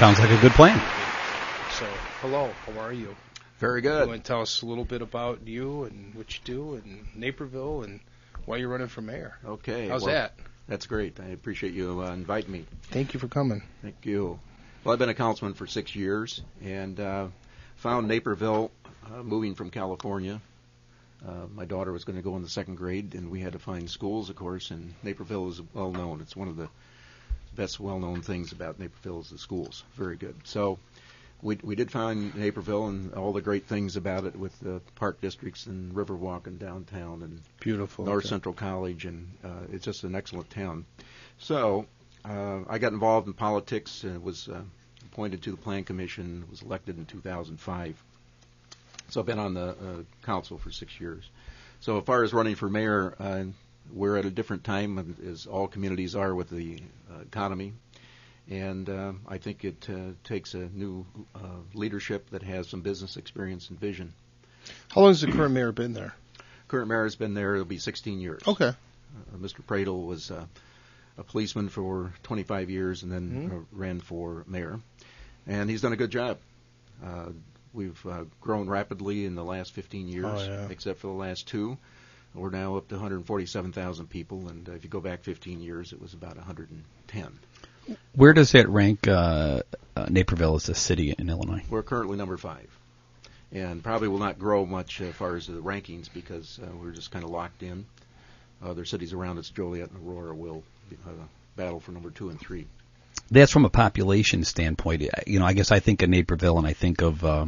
Sounds like a good plan. So, hello, how are you? Very good. You want to tell us a little bit about you and what you do in Naperville and why you're running for mayor? Okay. How's that? That's great. I appreciate you inviting me. Thank you for coming. Thank you. Well, I've been a councilman for 6 years and found Naperville moving from California. My daughter was going to go in the second grade, and we had to find schools, of course, and Naperville is well known. It's one of the best well-known things about Naperville is the schools. Very good. So we did find Naperville and all the great things about it with the park districts and Riverwalk and downtown and beautiful North Central College, and it's just an excellent town. So I got involved in politics, was appointed to the Plan Commission, was elected in 2005. So I've been on the council for 6 years. So as far as running for mayor, we're at a different time, as all communities are, with the economy. And I think it takes a new leadership that has some business experience and vision. How long has the current mayor been there? Current mayor has been there, it'll be 16 years. Okay. Mr. Pradel was a policeman for 25 years and then ran for mayor. And he's done a good job. We've grown rapidly in the last 15 years, except for the last 2. We're now up to 147,000 people, and if you go back 15 years, it was about 110. Where does that rank Naperville as a city in Illinois? We're currently number 5, and probably will not grow much as far as the rankings because we're just kind of locked in. Other cities around us, Joliet and Aurora, will battle for number 2 and 3. That's from a population standpoint. You know, I guess I think of Naperville and I think of a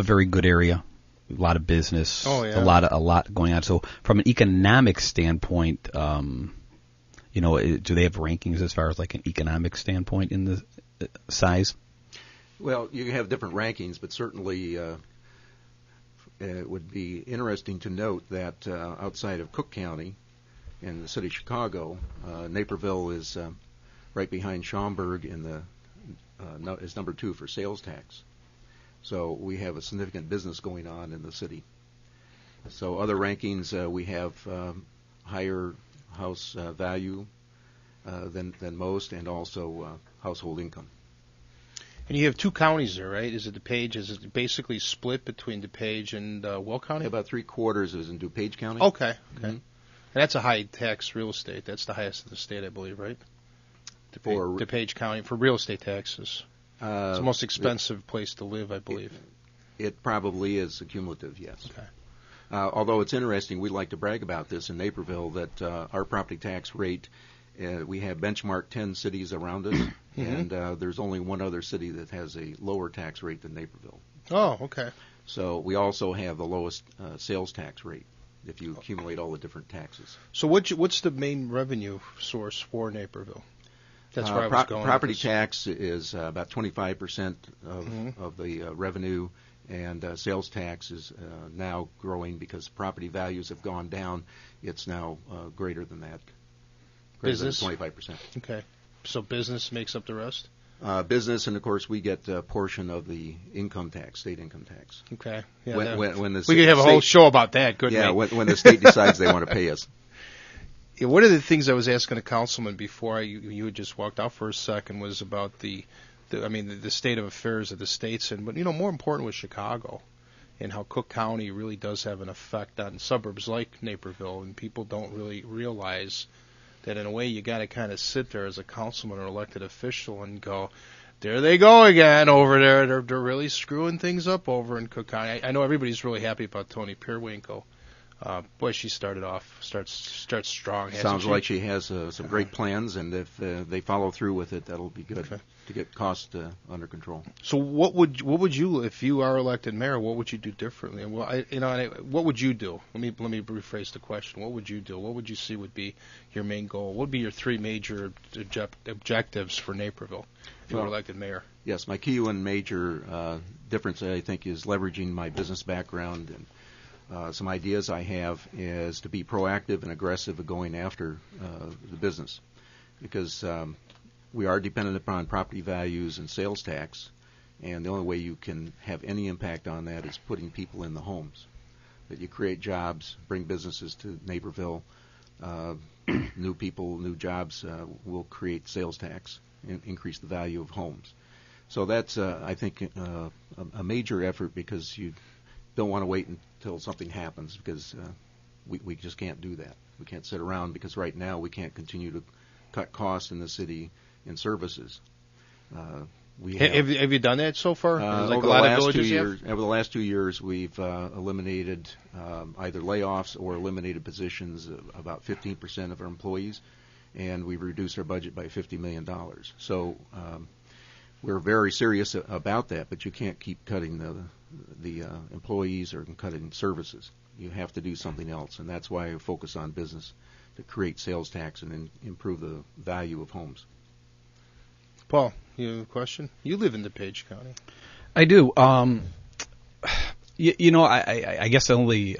very good area, a lot of business, a lot going on. So from an economic standpoint, you know, do they have rankings as far as like an economic standpoint in the size? Well, you have different rankings, but certainly it would be interesting to note that outside of Cook County in the city of Chicago, Naperville is right behind Schaumburg is number 2 for sales tax. So we have a significant business going on in the city. So other rankings, we have higher house value than most, and also household income. And you have 2 counties there, right? Is it basically split between DuPage and Will County? About 3/4 is in DuPage County. Okay. And that's a high tax real estate. That's the highest in the state, I believe, right? DuPage County for real estate taxes. It's the most expensive place to live, I believe. It probably is cumulative, yes. Okay. Although it's interesting, we like to brag about this in Naperville, that our property tax rate, we have benchmarked 10 cities around us, and there's only one other city that has a lower tax rate than Naperville. Oh, okay. So we also have the lowest sales tax rate if you accumulate all the different taxes. So what's the main revenue source for Naperville? That's where I was going. Property tax is about 25% of the revenue, and sales tax is now growing because property values have gone down. It's now greater than that. Business? 25%. Okay. So business makes up the rest? Business, and of course we get a portion of the income tax, state income tax. Okay. Yeah, when the we could have a whole show about that, couldn't we? Yeah, when the state decides they want to pay us. Yeah, one of the things I was asking a councilman before you had just walked out for a second was about the state of affairs of the states, but more important was Chicago, and how Cook County really does have an effect on suburbs like Naperville, and people don't really realize that in a way you got to kind of sit there as a councilman or elected official and go, there they go again over there. They're really screwing things up over in Cook County. I know everybody's really happy about Toni Peerwinkle. Boy, she starts strong. Sounds like she has some great plans, and if they follow through with it, that'll be good to get costs under control. So, what would you, if you are elected mayor, what would you do differently? Well, what would you do? Let me rephrase the question. What would you do? What would you see would be your main goal? What would be your 3 major objectives for Naperville if you were elected mayor? Yes, my key and major difference, I think, is leveraging my business background and some ideas I have is to be proactive and aggressive at going after the business, because we are dependent upon property values and sales tax, and the only way you can have any impact on that is putting people in the homes. That you create jobs, bring businesses to Naperville, new people, new jobs will create sales tax and increase the value of homes. So that's, I think, a major effort, because you don't want to wait until something happens, because we just can't do that. We can't sit around, because right now we can't continue to cut costs in the city in services. Have you done that so far? Over the last 2 years, we've eliminated either layoffs or eliminated positions of about 15% of our employees, and we've reduced our budget by $50 million. So we're very serious about that, but you can't keep cutting the employees or cutting services. You have to do something else, and that's why I focus on business, to create sales tax and improve the value of homes. Paul, you have a question? You live in DuPage County. I do. I guess the only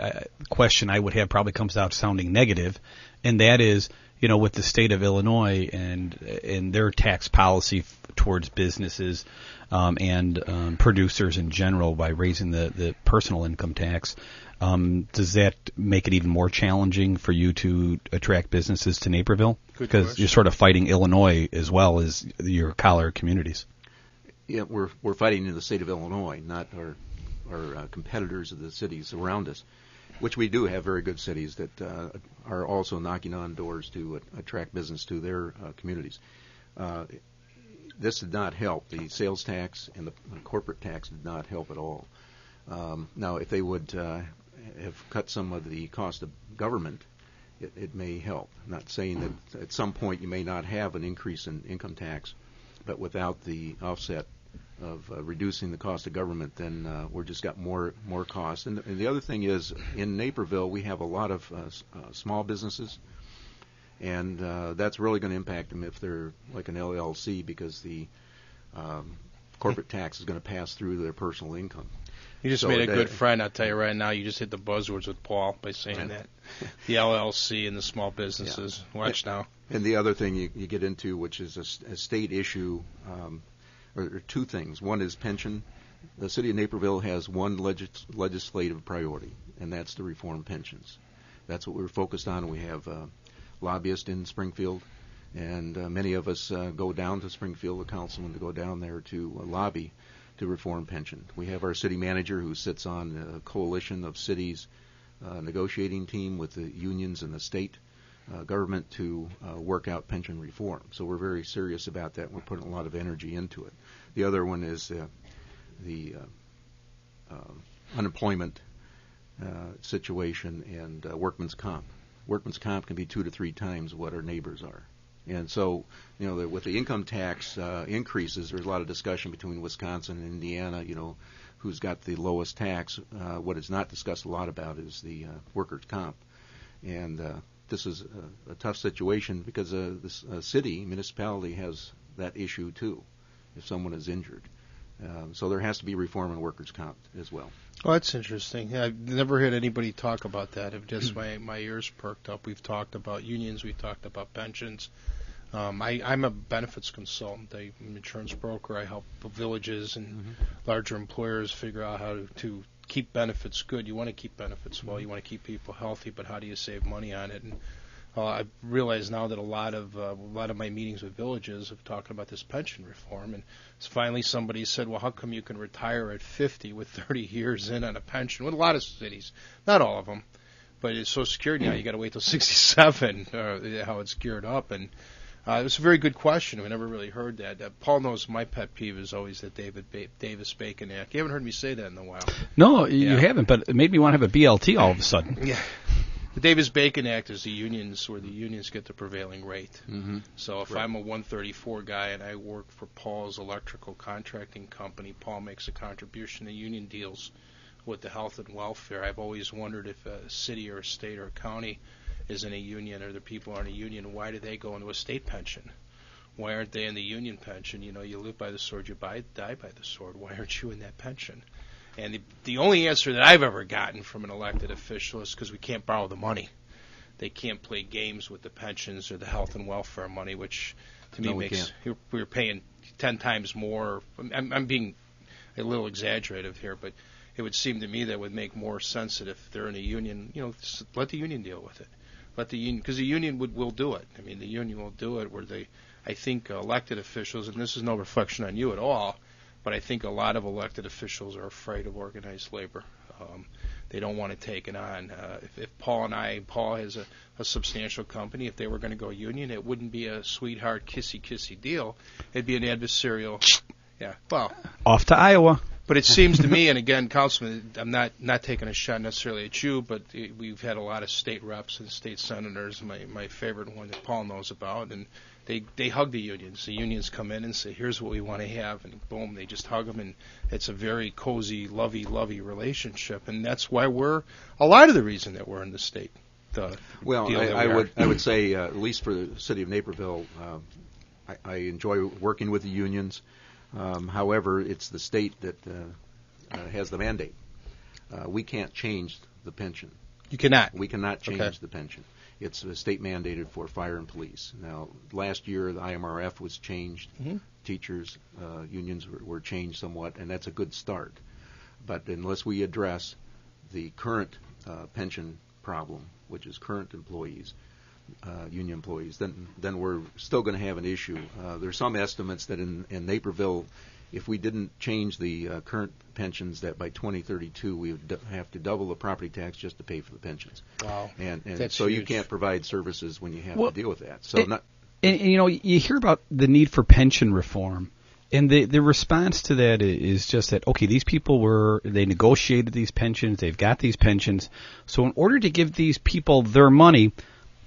question I would have probably comes out sounding negative, and that is, with the state of Illinois and their tax policy towards businesses and producers in general by raising the personal income tax, does that make it even more challenging for you to attract businesses to Naperville? Because you're sort of fighting Illinois as well as your collar communities. Yeah, we're fighting in the state of Illinois, not our competitors of the cities around us, which we do have very good cities that are also knocking on doors to attract business to their communities. This did not help. The sales tax and the corporate tax did not help at all. Now, if they would have cut some of the cost of government, it may help. I'm not saying that at some point you may not have an increase in income tax, but without the offset of reducing the cost of government, then we're just got more cost. And the other thing is, in Naperville, we have a lot of small businesses, and that's really going to impact them if they're like an LLC, because the corporate tax is going to pass through their personal income. You just made a good friend. I'll tell you right now, you just hit the buzzwords with Paul by saying that. The LLC and the small businesses. Yeah. Watch now. And the other thing you get into, which is a state issue, or two things. One is pension. The city of Naperville has one legislative priority, and that's to reform pensions. That's what we're focused on. We have lobbyists in Springfield, and many of us go down to Springfield, the councilman, to go down there to lobby to reform pension. We have our city manager who sits on a coalition of cities negotiating team with the unions and the state government to work out pension reform. So we're very serious about that. We're putting a lot of energy into it. The other one is the unemployment situation and workman's comp. Workman's comp can be 2 to 3 times what our neighbors are. And so, with the income tax increases, there's a lot of discussion between Wisconsin and Indiana, who's got the lowest tax. What is not discussed a lot about is the workers' comp. And this is a tough situation because this municipality has that issue too, if someone is injured. So there has to be reform in workers' comp as well. Oh, that's interesting. I've never heard anybody talk about that. It just my ears perked up. We've talked about unions. We've talked about pensions. I'm a benefits consultant. I'm an insurance broker. I help villages and larger employers figure out how to keep benefits good. You want to keep benefits well. You want to keep people healthy, but how do you save money on it? And I realize now that a lot of my meetings with villages have talking about this pension reform, and finally somebody said, well, how come you can retire at 50 with 30 years in on a pension? With a lot of cities, not all of them, but it's Social Security now. You got to wait till 67, how it's geared up, and it was a very good question. We never really heard that. Paul knows my pet peeve is always the Davis-Bacon Act. You haven't heard me say that in a while. No, you haven't, but it made me want to have a BLT all of a sudden. Yeah. The Davis-Bacon Act is the unions, where the unions get the prevailing rate. Mm-hmm. So if I'm a 134 guy and I work for Paul's electrical contracting company, Paul makes a contribution. The union deals with the health and welfare. I've always wondered if a city or a state or a county is in a union, or the people are in a union, why do they go into a state pension? Why aren't they in the union pension? You live by the sword, you die by the sword. Why aren't you in that pension? And the only answer that I've ever gotten from an elected official is because we can't borrow the money. They can't play games with the pensions or the health and welfare money, which to me makes we're paying 10 times more. I'm being a little exaggerative here, but it would seem to me that would make more sense that if they're in a union, let the union deal with it. Let the union, because the union will do it. I mean, the union will do it where I think elected officials, and this is no reflection on you at all, but I think a lot of elected officials are afraid of organized labor. They don't want to take it on. If Paul has a substantial company, if they were going to go union, it wouldn't be a sweetheart, kissy deal. It'd be an adversarial, off to Iowa. But it seems to me, and again, Councilman, I'm not taking a shot necessarily at you, but we've had a lot of state reps and state senators, my favorite one that Paul knows about, and they hug the unions. The unions come in and say, here's what we want to have, and boom, they just hug them, and it's a very cozy, lovey relationship, and that's why we're a lot of the reason that we're in the state. I would say, at least for the city of Naperville, I enjoy working with the unions. However, it's the state that has the mandate. We can't change the pension. You cannot. We cannot change the pension. It's state mandated for fire and police. Now, last year the IMRF was changed. Mm-hmm. Teachers unions were changed somewhat, and that's a good start. But unless we address the current pension problem, which is current employees, union employees, then we're still going to have an issue. There's some estimates that in Naperville, if we didn't change the current pensions, that by 2032 we would have to double the property tax just to pay for the pensions. Wow. And so huge. You can't provide services when you have to deal with that. So and you hear about the need for pension reform, and the response to that is just that, okay, these people they negotiated these pensions, they've got these pensions, so in order to give these people their money,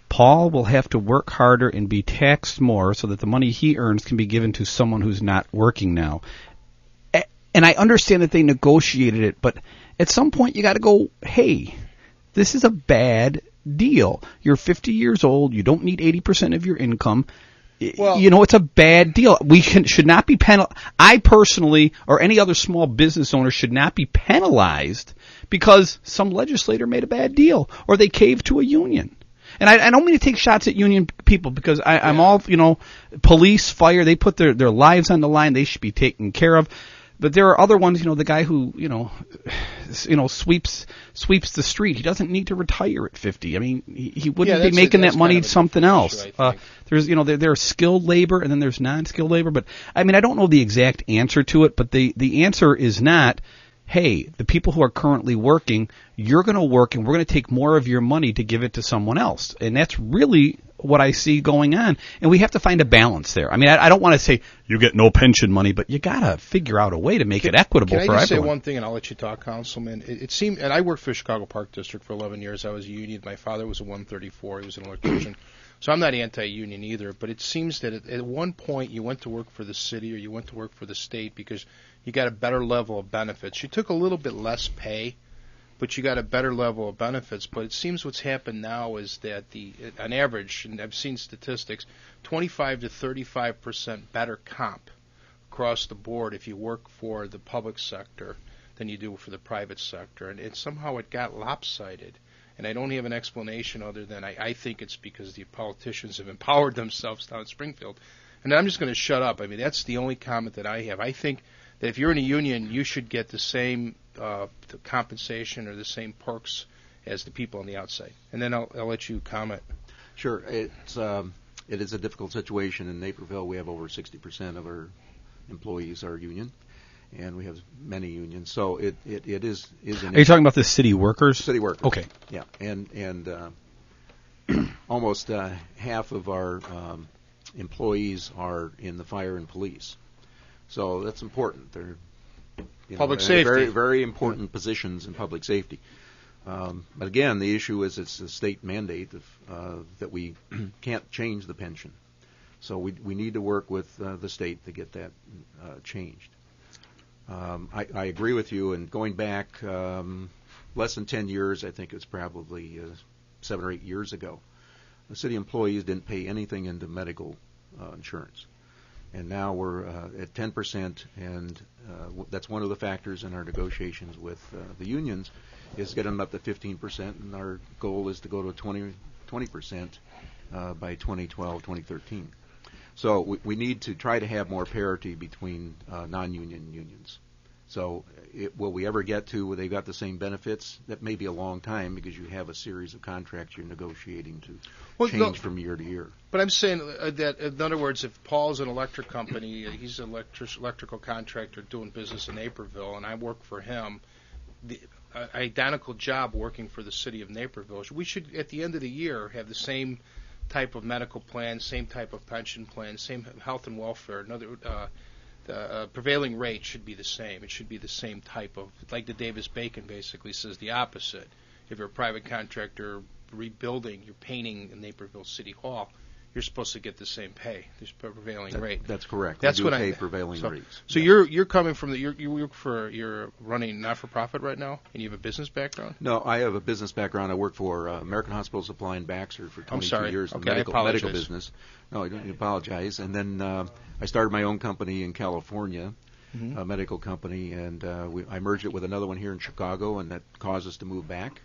Paul will have to work harder and be taxed more so that the money he earns can be given to someone who's not working now. And I understand that they negotiated it, but at some point you got to go, hey, this is a bad deal. You're 50 years old. You don't need 80% of your income. Well, it's a bad deal. We should not be penalized. I personally, or any other small business owner, should not be penalized because some legislator made a bad deal or they caved to a union. And I don't mean to take shots at union people because I'm all, police, fire, they put their lives on the line. They should be taken care of. But there are other ones, the guy who, sweeps the street. He doesn't need to retire at 50. I mean, he wouldn't be making that money something else. There's, there's skilled labor and then there's non-skilled labor. But, I mean, I don't know the exact answer to it, but the answer is not, hey, the people who are currently working, you're going to work and we're going to take more of your money to give it to someone else. And that's really what I see going on. And we have to find a balance there. I mean, I don't want to say you get no pension money, but you got to figure out a way to make it equitable for everyone. Can I just say one thing, and I'll let you talk, Councilman? It seemed, and I worked for the Chicago Park District for 11 years. I was a union. My father was a 134. He was an electrician. So I'm not anti-union either, but it seems that at one point you went to work for the city or you went to work for the state because you got a better level of benefits. You took a little bit less pay, but you got a better level of benefits. But it seems what's happened now is that on average, and I've seen statistics, 25 to 35% better comp across the board if you work for the public sector than you do for the private sector. And somehow it got lopsided. And I don't have an explanation other than I think it's because the politicians have empowered themselves down in Springfield. And I'm just going to shut up. I mean, that's the only comment that I have. I think that if you're in a union, you should get the same the compensation or the same perks as the people on the outside. And then I'll let you comment. Sure. It is a difficult situation. In Naperville, we have over 60% of our employees are union. And we have many unions, so it is. Are you talking about the city workers? City workers. Okay. Yeah, and almost half of our employees are in the fire and police, so that's important. They're public safety, very very important positions in public safety. But again, the issue is it's a state mandate that we can't change the pension, so we need to work with the state to get that changed. I agree with you, and going back less than 10 years, I think it's probably 7 or 8 years ago, the city employees didn't pay anything into medical insurance. And now we're at 10%, and that's one of the factors in our negotiations with the unions is getting them up to 15%, and our goal is to go to 20% by 2012, 2013. So we need to try to have more parity between non-union unions. So will we ever get to where they got the same benefits? That may be a long time because you have a series of contracts you're negotiating to change from year to year. But I'm saying that, in other words, if Paul's an electric company, he's an electrical contractor doing business in Naperville, and I work for him, identical job working for the city of Naperville, we should, at the end of the year, have the same type of medical plan, same type of pension plan, same health and welfare. The prevailing rate should be the same. It should be the same type of, like the Davis-Bacon basically says the opposite. If you're a private contractor rebuilding, you're painting in Naperville City Hall, you're supposed to get the same pay. There's prevailing rate. That's correct. That's what pay prevailing rates. So you're coming from you're running not-for-profit right now, and you have a business background? No, I have a business background. I worked for American Hospital Supply in Baxter for 22 years in the medical business. No, you don't apologize. And then I started my own company in California, a medical company, and I merged it with another one here in Chicago, and that caused us to move back.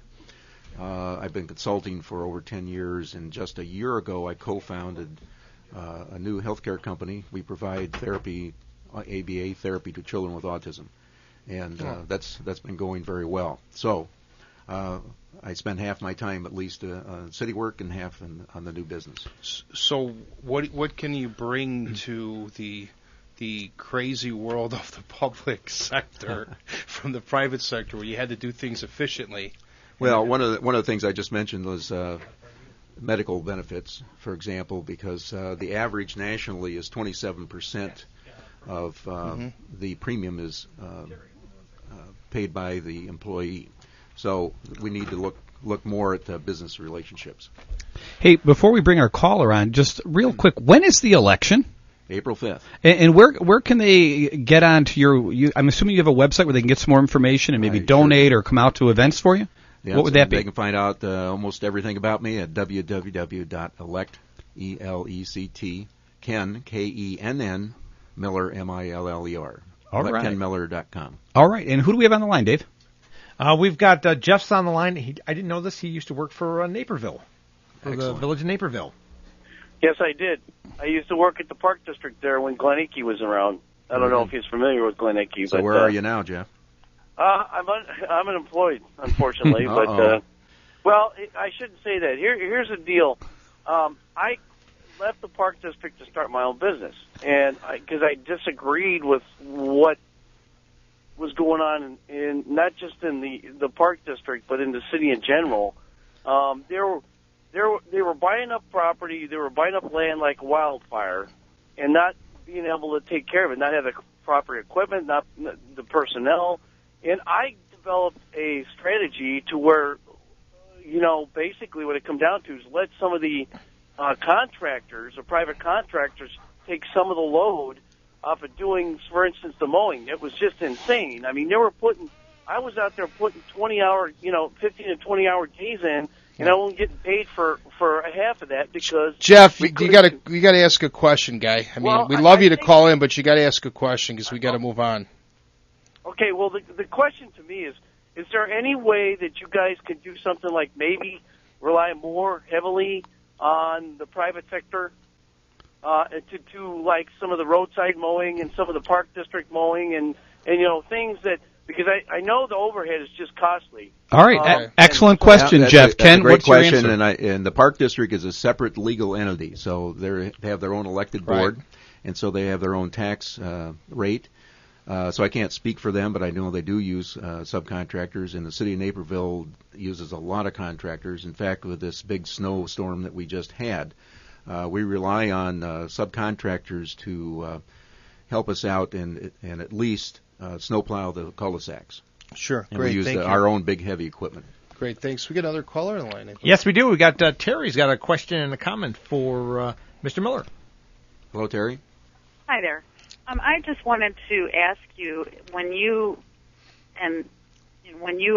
I've been consulting for over 10 years, and just a year ago I co-founded a new healthcare company. We provide therapy, ABA therapy to children with autism, and that's been going very well. So I spend half my time at least on city work and half on the new business. So what can you bring to the crazy world of the public sector from the private sector where you had to do things efficiently? Well, one of the things I just mentioned was medical benefits, for example, because the average nationally is 27% of the premium is paid by the employee. So we need to look more at business relationships. Hey, before we bring our caller on, just real quick, when is the election? April 5th. And where can they get on to I'm assuming you have a website where they can get some more information and maybe donate or come out to events for you? Yeah, what would that be? They can find out almost everything about me at www.elect, E-L-E-C-T, Kenn, K-E-N-N, Miller, M-I-L-L-E-R. All right. KennMiller.com. All right. And who do we have on the line, Dave? We've got Jeff's on the line. I didn't know this. He used to work for Naperville, for the village of Naperville. Yes, I did. I used to work at the Park District there when Glen Icky was around. I don't know if he's familiar with Glen Icky. So where are you now, Jeff? I'm unemployed, unfortunately. But well, I shouldn't say that. Here's the deal. I left the Park District to start my own business, and because I disagreed with what was going on in not just in the Park District, but in the city in general. They were buying up property, they were buying up land like wildfire, and not being able to take care of it, not have the proper equipment, not the personnel. And I developed a strategy to where, basically what it comes down to is let some of the contractors or private contractors take some of the load off of doing, for instance, the mowing. It was just insane. I mean, I was out there putting 20-hour, 15 to 20-hour days in, and I wasn't getting paid for a half of that because Jeff, you got to ask a question, guy. I mean, we love you to call in, but you got to ask a question because we got to move on. Okay, well, the question to me is there any way that you guys could do something like maybe rely more heavily on the private sector to like some of the roadside mowing and some of the Park District mowing and things that, because I know the overhead is just costly. All right, excellent question, Jeff. Kenn, what's your question, answer? And the Park District is a separate legal entity, so they have their own elected board, and so they have their own tax rate. So I can't speak for them, but I know they do use subcontractors, and the city of Naperville uses a lot of contractors. In fact, with this big snowstorm that we just had, we rely on subcontractors to help us out and at least snowplow the cul-de-sacs. Sure, and great. we use Thank you. our own big heavy equipment. Great, thanks. We got another caller on the line. Yes, we do. We got Terry's got a question and a comment for Mr. Miller. Hello, Terry. Hi there. I just wanted to ask you, when you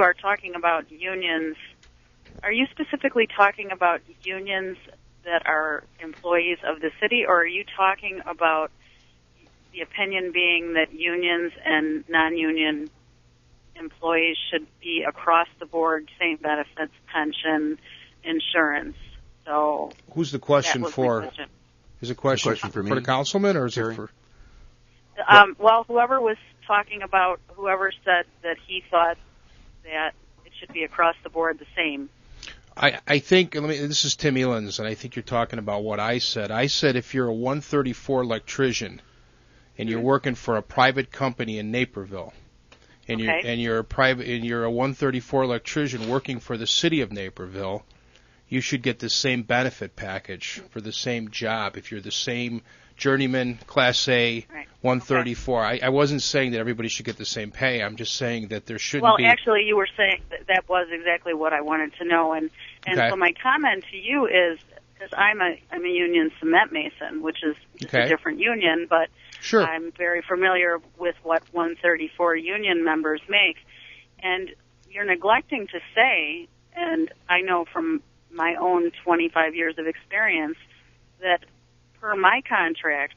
are talking about unions, are you specifically talking about unions that are employees of the city, or are you talking about the opinion being that unions and non-union employees should be across the board, same benefits, pension, insurance? So who's the question for? Is it a question for me? For the councilman, or is it for? Well, whoever was talking about whoever said that he thought that it should be across the board the same. I think, this is Tim Elenz, and I think you're talking about what I said. I said if you're a 134 electrician and you're working for a private company in Naperville, and you're a 134 electrician working for the city of Naperville, you should get the same benefit package for the same job if you're the same journeyman, Class A, 134. Okay. I wasn't saying that everybody should get the same pay. I'm just saying that there shouldn't be... Well, actually, you were saying that was exactly what I wanted to know. And so my comment to you is, because I'm a union cement mason, which is a different union, but I'm very familiar with what 134 union members make. And you're neglecting to say, and I know from my own 25 years of experience, that per my contract,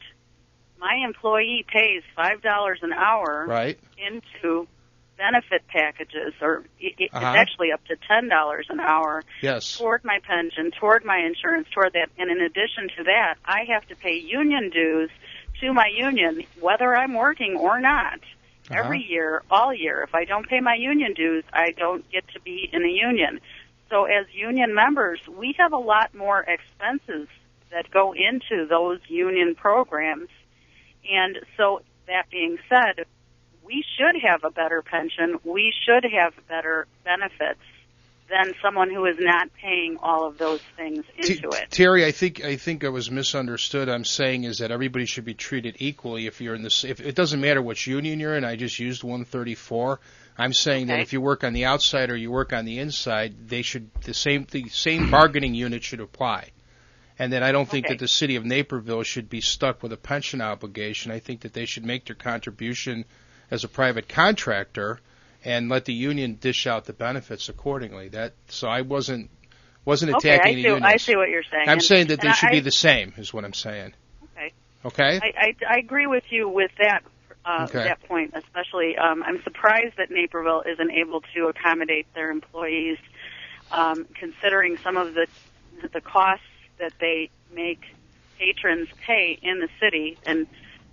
my employee pays $5 an hour into benefit packages, or it's actually up to $10 an hour toward my pension, toward my insurance, toward that. And in addition to that, I have to pay union dues to my union, whether I'm working or not, every year, all year. If I don't pay my union dues, I don't get to be in a union. So as union members, we have a lot more expenses that go into those union programs. And so that being said, we should have a better pension. We should have better benefits than someone who is not paying all of those things into it. Terry, I think I was misunderstood. I'm saying is that everybody should be treated equally if you're in this. If it doesn't matter which union you're in. I just used 134. I'm saying that if you work on the outside or you work on the inside, the same bargaining unit should apply. And then I don't think that the city of Naperville should be stuck with a pension obligation. I think that they should make their contribution as a private contractor and let the union dish out the benefits accordingly. So I wasn't attacking the unions. I see what you're saying. I'm saying that they should be the same, is what I'm saying. Okay. I agree with you with that that point, especially. I'm surprised that Naperville isn't able to accommodate their employees, considering some of the costs that they make patrons pay in the city. And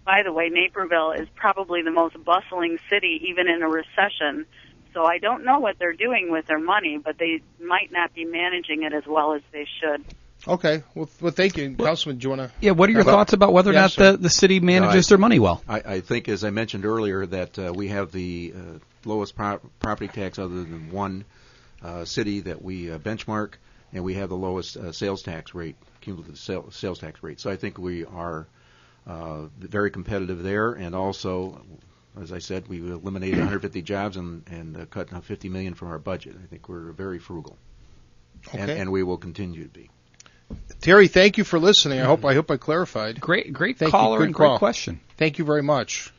by the way, Naperville is probably the most bustling city, even in a recession. So I don't know what they're doing with their money, but they might not be managing it as well as they should. Okay. Well, thank you. Councilman, do you want to... Yeah, what are your thoughts about whether or not the city manages their money well? I think, as I mentioned earlier, that we have the lowest property tax other than one city that we benchmark, and we have the lowest sales tax rate, cumulative sales tax rate. So I think we are very competitive there, and also, as I said, we eliminated 150 jobs and cut $50 million from our budget. I think we're very frugal, and we will continue to be. Terry, thank you for listening. I hope I clarified. Great caller and great question. Thank you very much.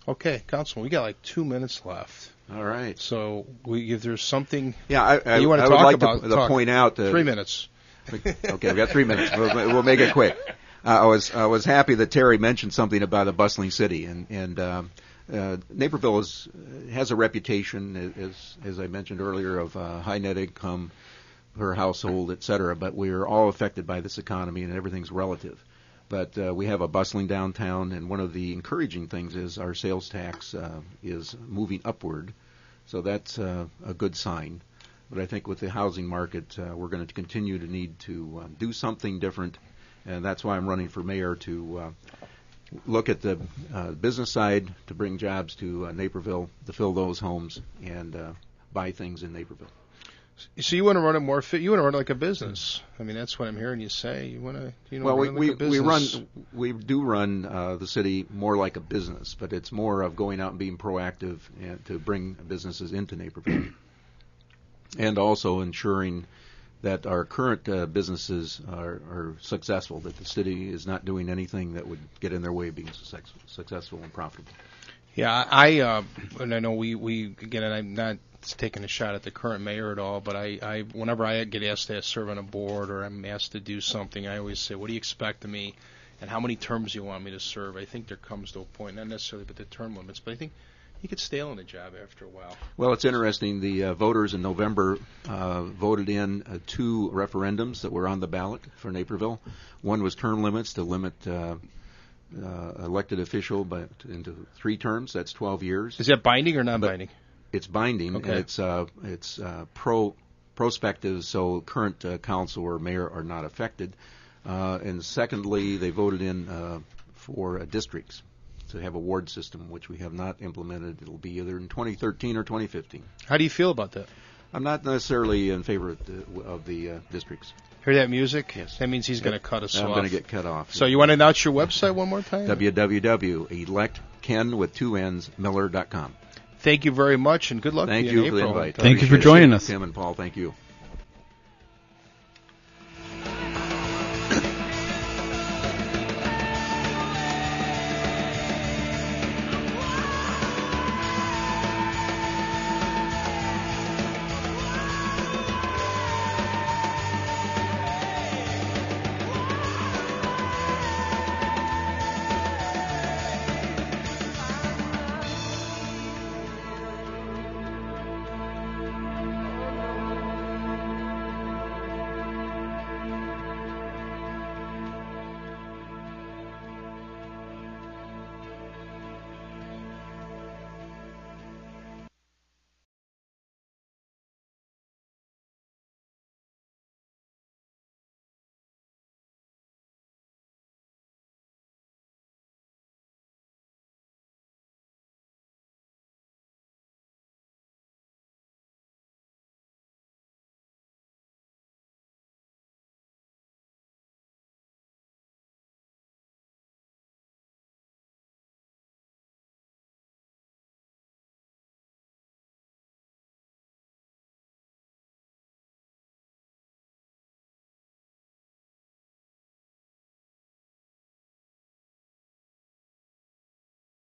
Okay, Councilman, we got like 2 minutes left. All right. So if there's something you want to talk would like about, to point out 3 minutes. Okay, we've got 3 minutes. We'll make it quick. I was happy that Terry mentioned something about a bustling city, and Naperville has a reputation, as I mentioned earlier, of high net income per household, et cetera. But we're all affected by this economy, and everything's relative. But we have a bustling downtown, and one of the encouraging things is our sales tax is moving upward. So that's a good sign. But I think with the housing market, we're going to continue to need to do something different, and that's why I'm running for mayor, to look at the business side, to bring jobs to Naperville, to fill those homes, and buy things in Naperville. So you want to run it more fit? You want to run it like a business? I mean, that's what I'm hearing you say. You want to, run it like a business. We do run the city more like a business, but it's more of going out and being proactive and to bring businesses into Naperville, and also ensuring that our current businesses are successful. That the city is not doing anything that would get in their way of being successful and profitable. Yeah, and I know we again, and I'm not taking a shot at the current mayor at all, but I whenever I get asked to serve on a board or I'm asked to do something, I always say, what do you expect of me and how many terms you want me to serve? I think there comes to a point, not necessarily but the term limits, but I think you get stale in a job after a while. Well, it's interesting. The voters in November voted in 2 referendums that were on the ballot for Naperville. One was term limits to limit elected official, but into 3 terms. That's 12 years. Is that binding or non-binding? It's binding, okay. And it's prospective, so current council or mayor are not affected. And secondly, they voted in for districts to have a ward system, which we have not implemented. It'll be either in 2013 or 2015. How do you feel about that? I'm not necessarily in favor of the districts. Hear that music? Yes. That means he's going to cut us off. I'm going to get cut off. So you want to announce your website one more time? www.electkenn with 2 N's Miller.com. Thank you very much, and good luck to you in April. Thank you for the invite. Thank you for joining us. Tim and Paul, thank you.